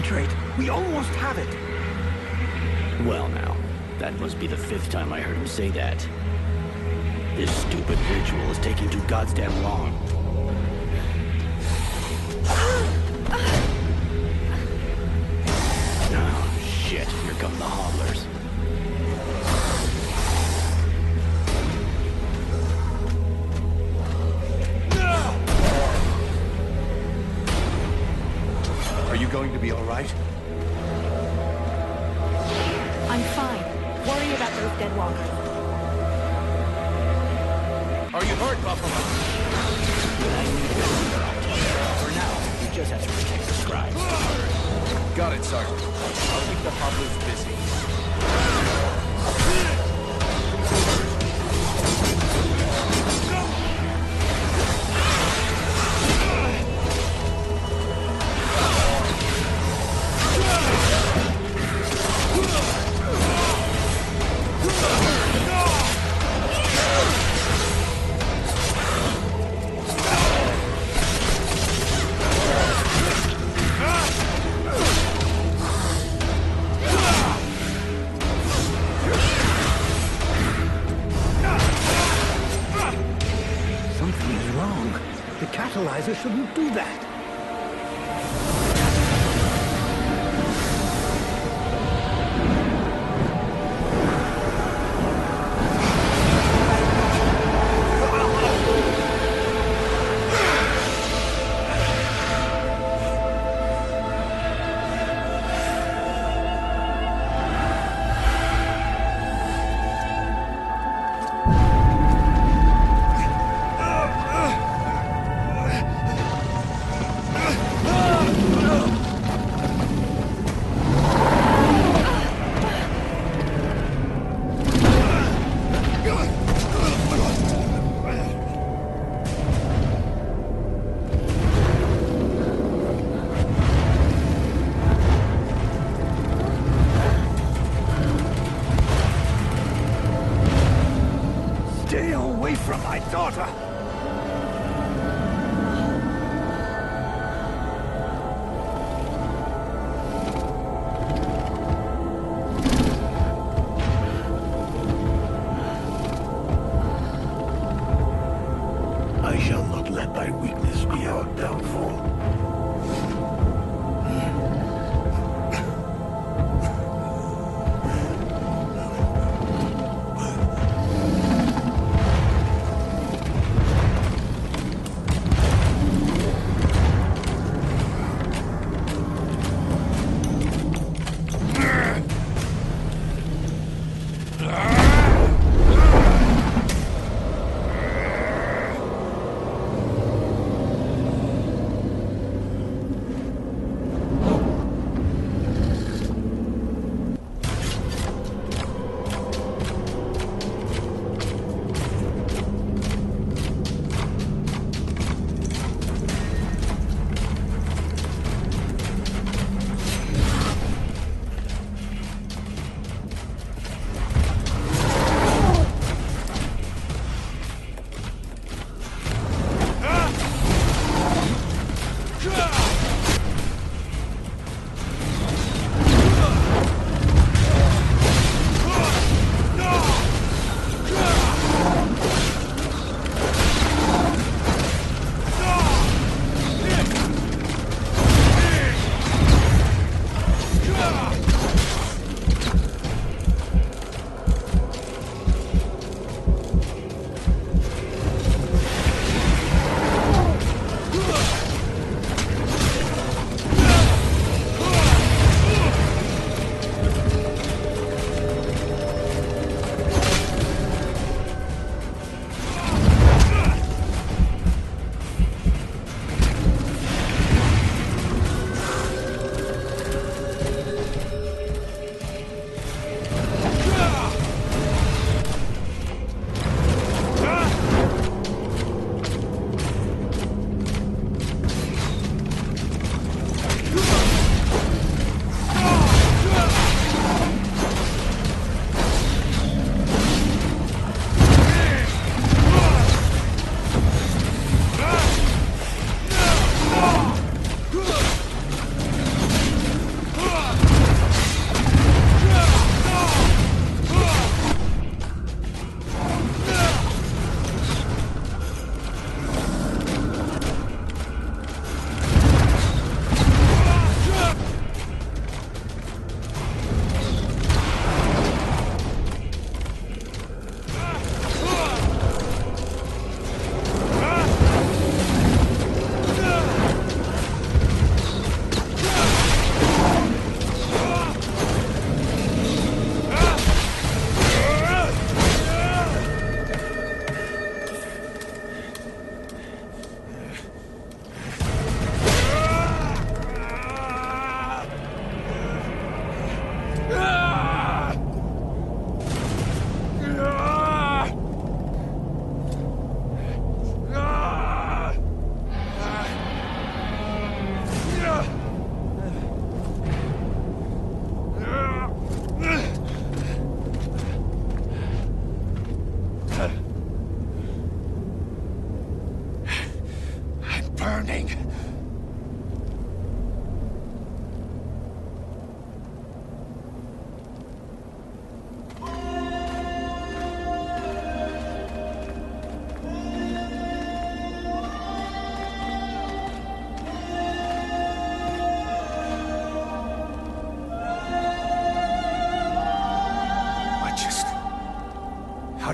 Concentrate! We almost have it! Well now, that must be the 5th time I heard him say that. This stupid ritual is taking too goddamn long. Oh, shit. Here come the hobblers. Are you going to be all right? I'm fine. Worry about those dead walkers. Are you hurt, Buffalo? For now, we just have to protect the scribe. Got it, Sergeant. I'll keep the hobblers busy. Catalyzer shouldn't do that. Stay away from my daughter! I shall not let thy weakness be our downfall.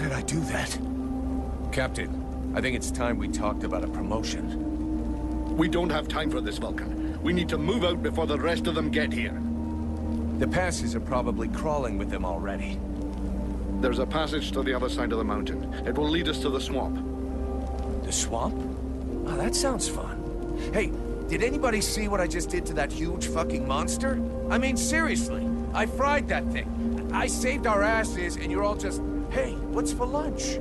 did I do that? Captain, I think it's time we talked about a promotion. We don't have time for this, Vulcan. We need to move out before the rest of them get here. The passes are probably crawling with them already. There's a passage to the other side of the mountain. It will lead us to the swamp. The swamp? Oh, that sounds fun. Hey, did anybody see what I just did to that huge fucking monster? I mean, seriously, I fried that thing. I saved our asses, and you're all just, hey, what's for lunch?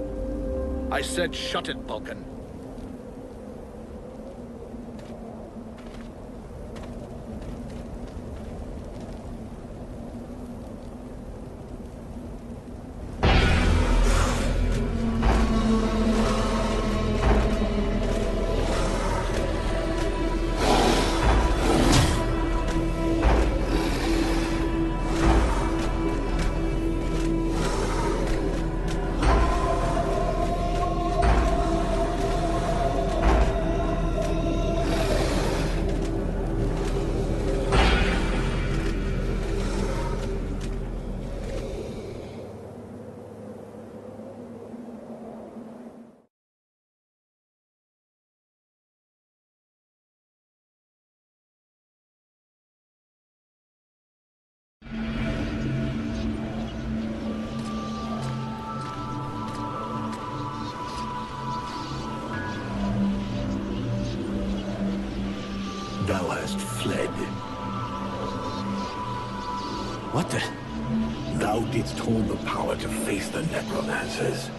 I said shut it, Vulcan. Thou hast fled. What the? Thou didst hold the power to face the necromancers,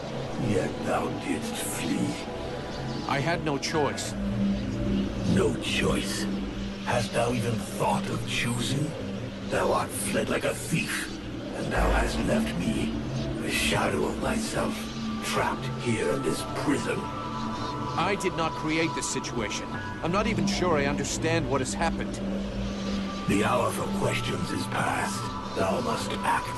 yet thou didst flee. I had no choice. No choice. Hast thou even thought of choosing? Thou art fled like a thief, and thou hast left me, the shadow of myself, trapped here in this prison. I did not create this situation. I'm not even sure I understand what has happened. The hour for questions is past. Thou must act.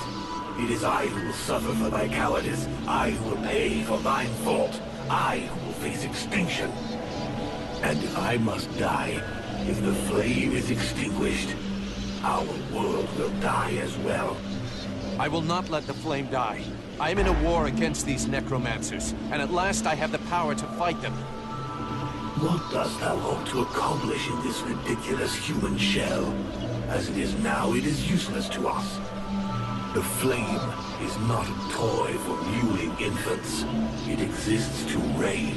It is I who will suffer for thy cowardice. I who will pay for thine fault. I who will face extinction. And if I must die, if the flame is extinguished, our world will die as well. I will not let the flame die. I am in a war against these necromancers, and at last I have the power to fight them. What dost thou hope to accomplish in this ridiculous human shell? As it is now, it is useless to us. The flame is not a toy for mewling infants. It exists to reign.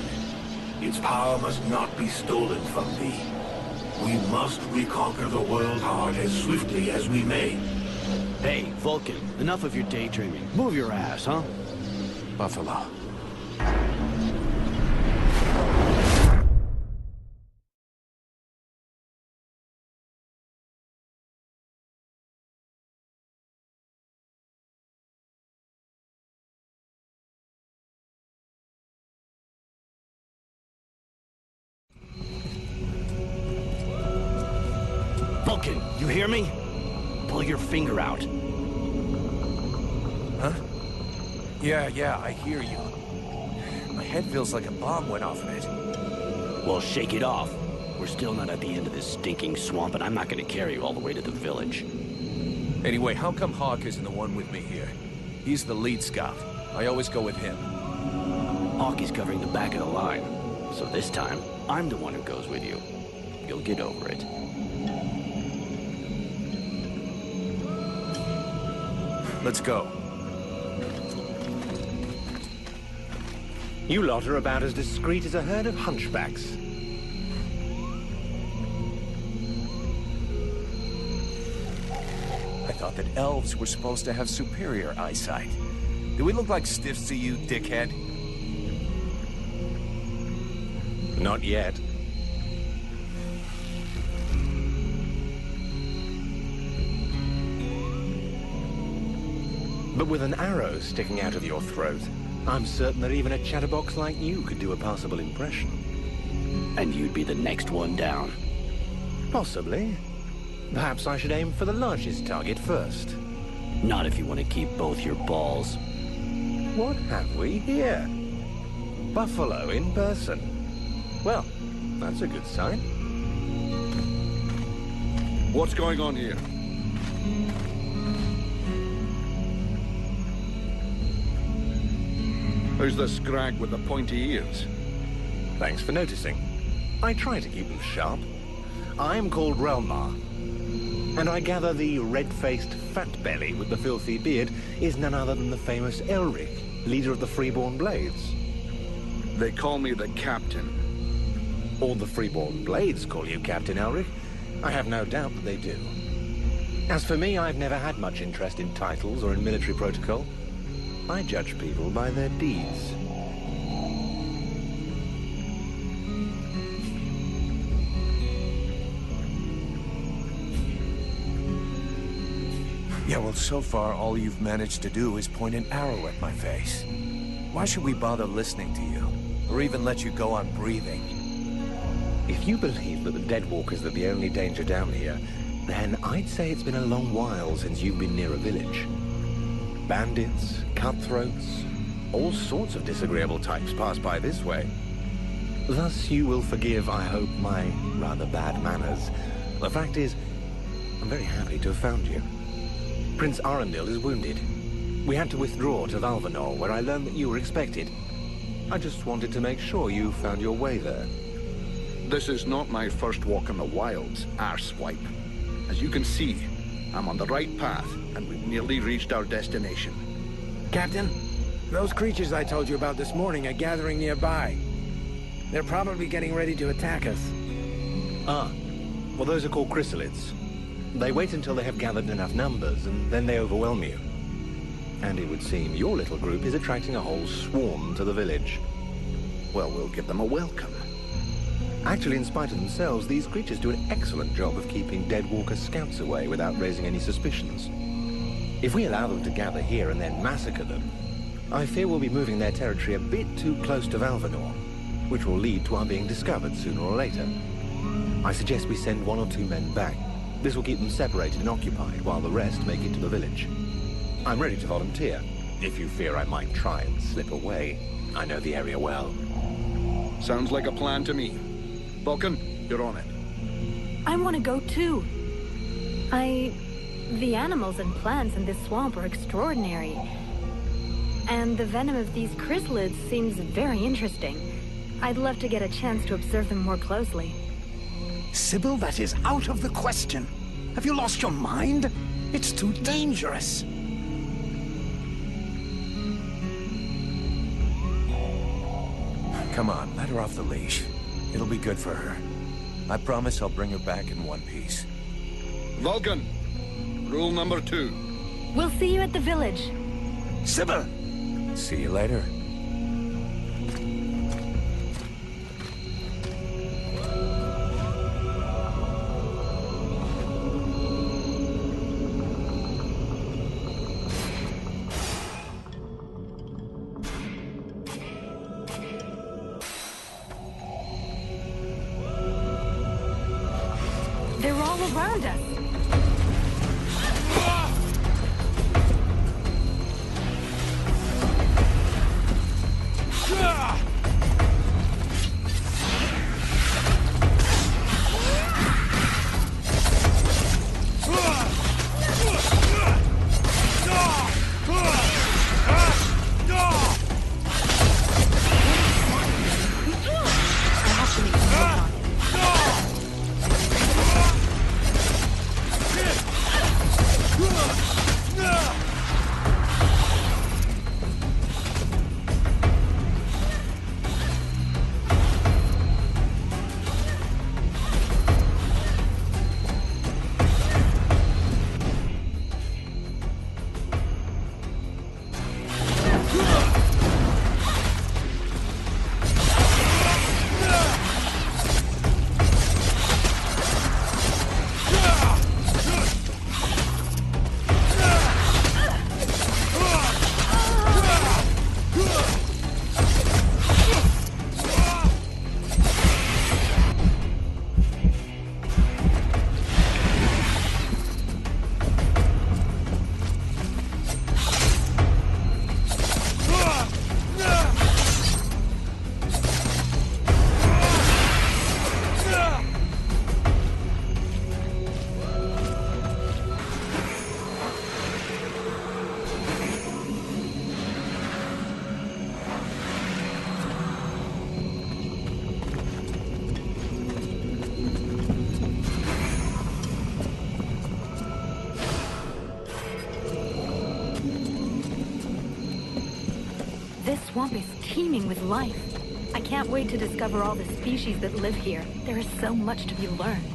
Its power must not be stolen from thee. We must reconquer the world heart as swiftly as we may. Hey, Vulcan, enough of your daydreaming. Move your ass, huh? Buffalo. Vulcan, you hear me? Pull your finger out. Huh? Yeah, I hear you. My head feels like a bomb went off in it. Well, shake it off. We're still not at the end of this stinking swamp, and I'm not gonna carry you all the way to the village. Anyway, how come Hawk isn't the one with me here? He's the lead scout. I always go with him. Hawk is covering the back of the line, so this time, I'm the one who goes with you. You'll get over it. Let's go. You lot are about as discreet as a herd of hunchbacks. I thought that elves were supposed to have superior eyesight. Do we look like stiffs to you, dickhead? Not yet. But with an arrow sticking out of your throat, I'm certain that even a chatterbox like you could do a passable impression. And you'd be the next one down. Possibly. Perhaps I should aim for the largest target first. Not if you want to keep both your balls. What have we here? Buffalo in person. Well, that's a good sign. What's going on here? Who's the scrag with the pointy ears? Thanks for noticing. I try to keep them sharp. I'm called Relmar. And I gather the red-faced fat belly with the filthy beard is none other than the famous Elric, leader of the Freeborn Blades. They call me the Captain. All the Freeborn Blades call you Captain Elric. I have no doubt that they do. As for me, I've never had much interest in titles or in military protocol. I judge people by their deeds. Yeah, well, so far, all you've managed to do is point an arrow at my face. Why should we bother listening to you? Or even let you go on breathing? If you believe that the Deadwalkers are the only danger down here, then I'd say it's been a long while since you've been near a village. Bandits, cutthroats, all sorts of disagreeable types pass by this way. Thus you will forgive, I hope, my rather bad manners. The fact is, I'm very happy to have found you. Prince Arundel is wounded. We had to withdraw to Valvanor, where I learned that you were expected. I just wanted to make sure you found your way there. This is not my first walk in the wilds, arsewipe. As you can see, I'm on the right path, and we've nearly reached our destination. Captain, those creatures I told you about this morning are gathering nearby. They're probably getting ready to attack us. Ah, well those are called chrysalids. They wait until they have gathered enough numbers, and then they overwhelm you. And it would seem your little group is attracting a whole swarm to the village. Well, we'll give them a welcome. Actually, in spite of themselves, these creatures do an excellent job of keeping Deadwalker scouts away without raising any suspicions. If we allow them to gather here and then massacre them, I fear we'll be moving their territory a bit too close to Valvanor, which will lead to our being discovered sooner or later. I suggest we send 1 or 2 men back. This will keep them separated and occupied while the rest make it to the village. I'm ready to volunteer, if you fear I might try and slip away. I know the area well. Sounds like a plan to me. Vulcan, you're on it. I want to go too. The animals and plants in this swamp are extraordinary. And the venom of these chrysalids seems very interesting. I'd love to get a chance to observe them more closely. Sybil, that is out of the question. Have you lost your mind? It's too dangerous. Come on, let her off the leash. It'll be good for her. I promise I'll bring her back in one piece. Vulcan, rule number 2. We'll see you at the village. Sybil! See you later. They're all around us. swamp is teeming with life. I can't wait to discover all the species that live here. There is so much to be learned.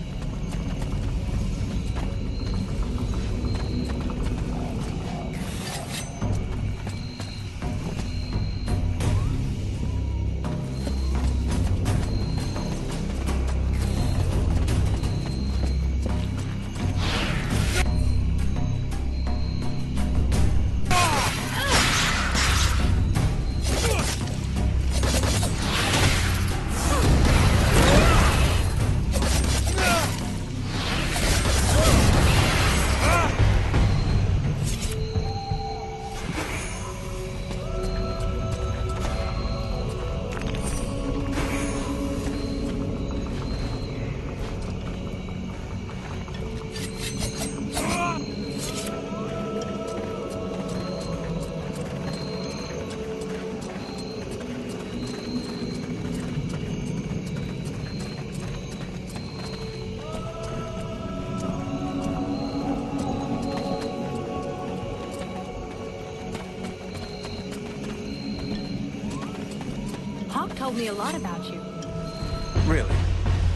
Told me a lot about you. Really?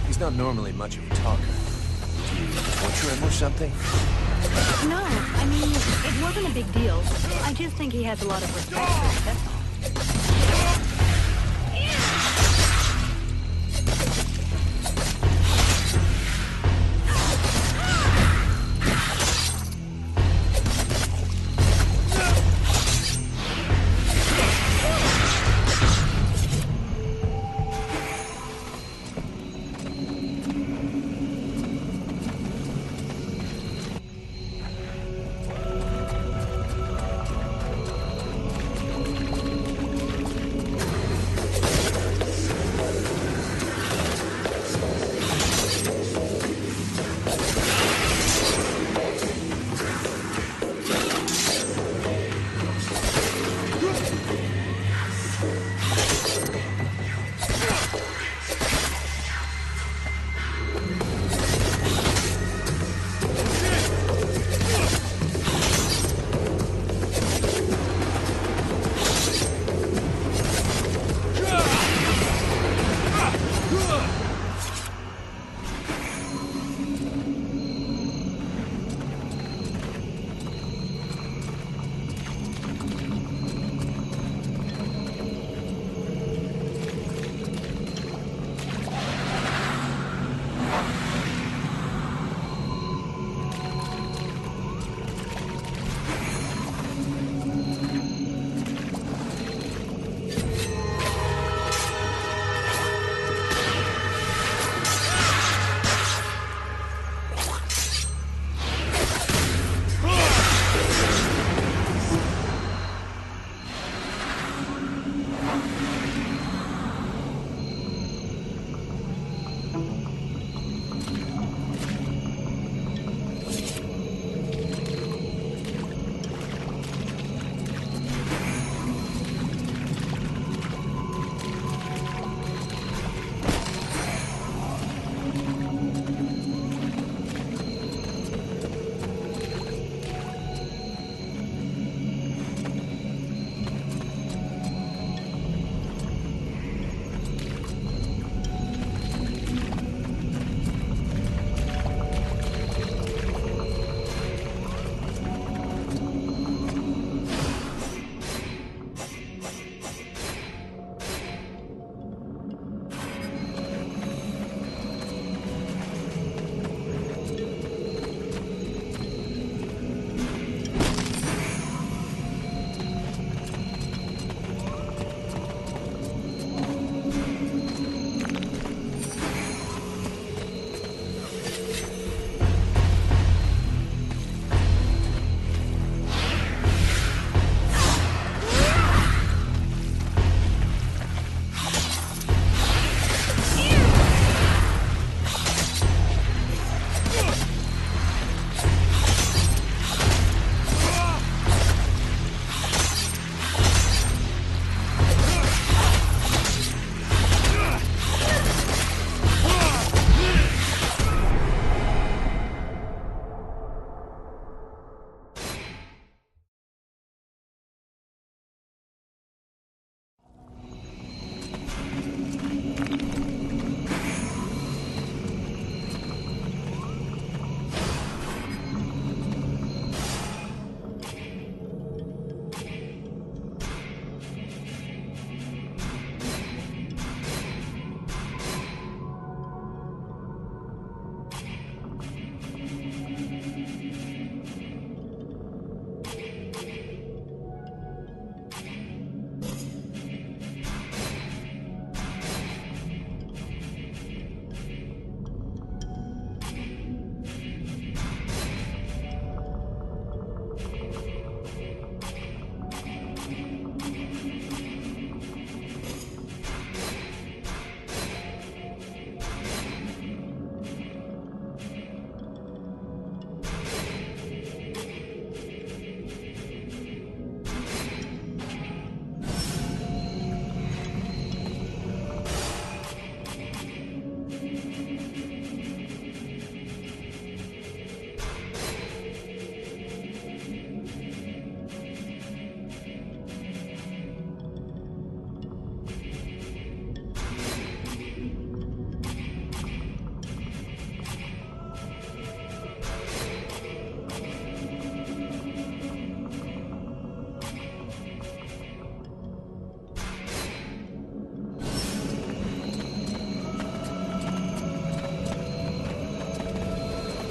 He's not normally much of a talker. Do you torture him or something? No, I mean, it wasn't a big deal. I just think he has a lot of respect for me, that's all.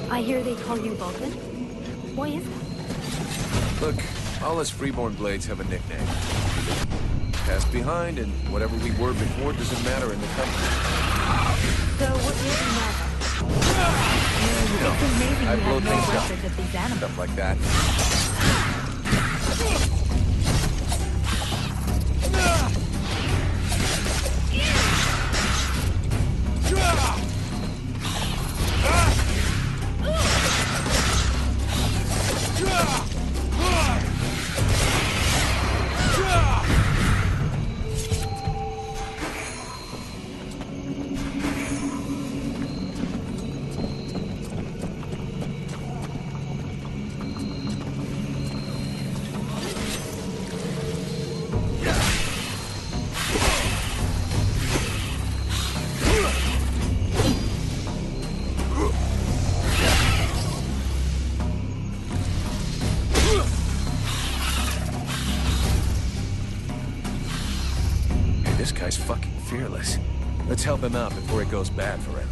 I hear they call you Vulcan. Why is that? Look, all us freeborn blades have a nickname. Past behind, and whatever we were before doesn't matter in the company. So what do you do now? It's amazing I you blow have no things up. record of these animals. Stuff like that. This guy's fucking fearless. Let's help him out before it goes bad for him.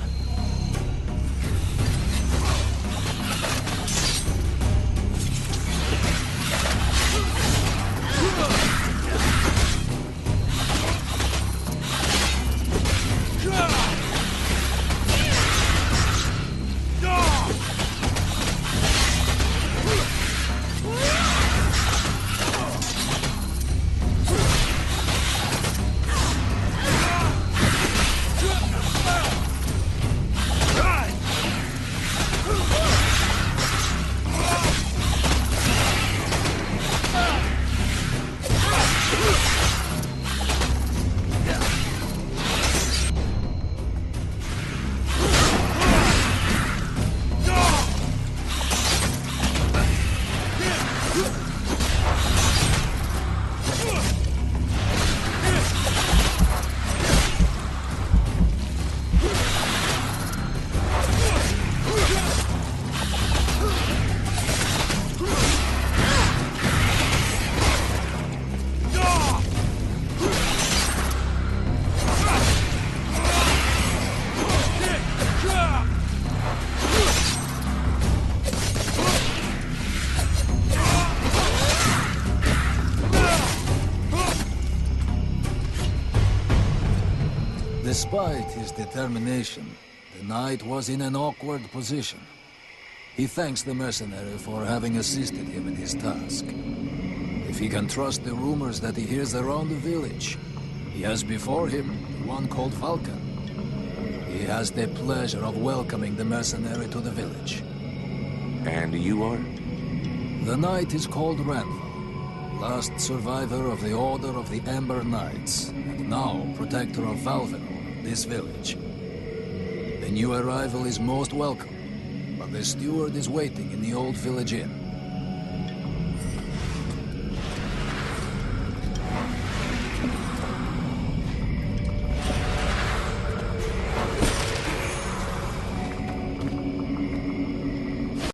Despite his determination, the knight was in an awkward position. He thanks the mercenary for having assisted him in his task. If he can trust the rumors that he hears around the village, he has before him one called Vulcan. He has the pleasure of welcoming the mercenary to the village. And you are? The knight is called Randall, last survivor of the Order of the Ember Knights, and now protector of Valvenor, this village. The new arrival is most welcome, but the steward is waiting in the old village inn.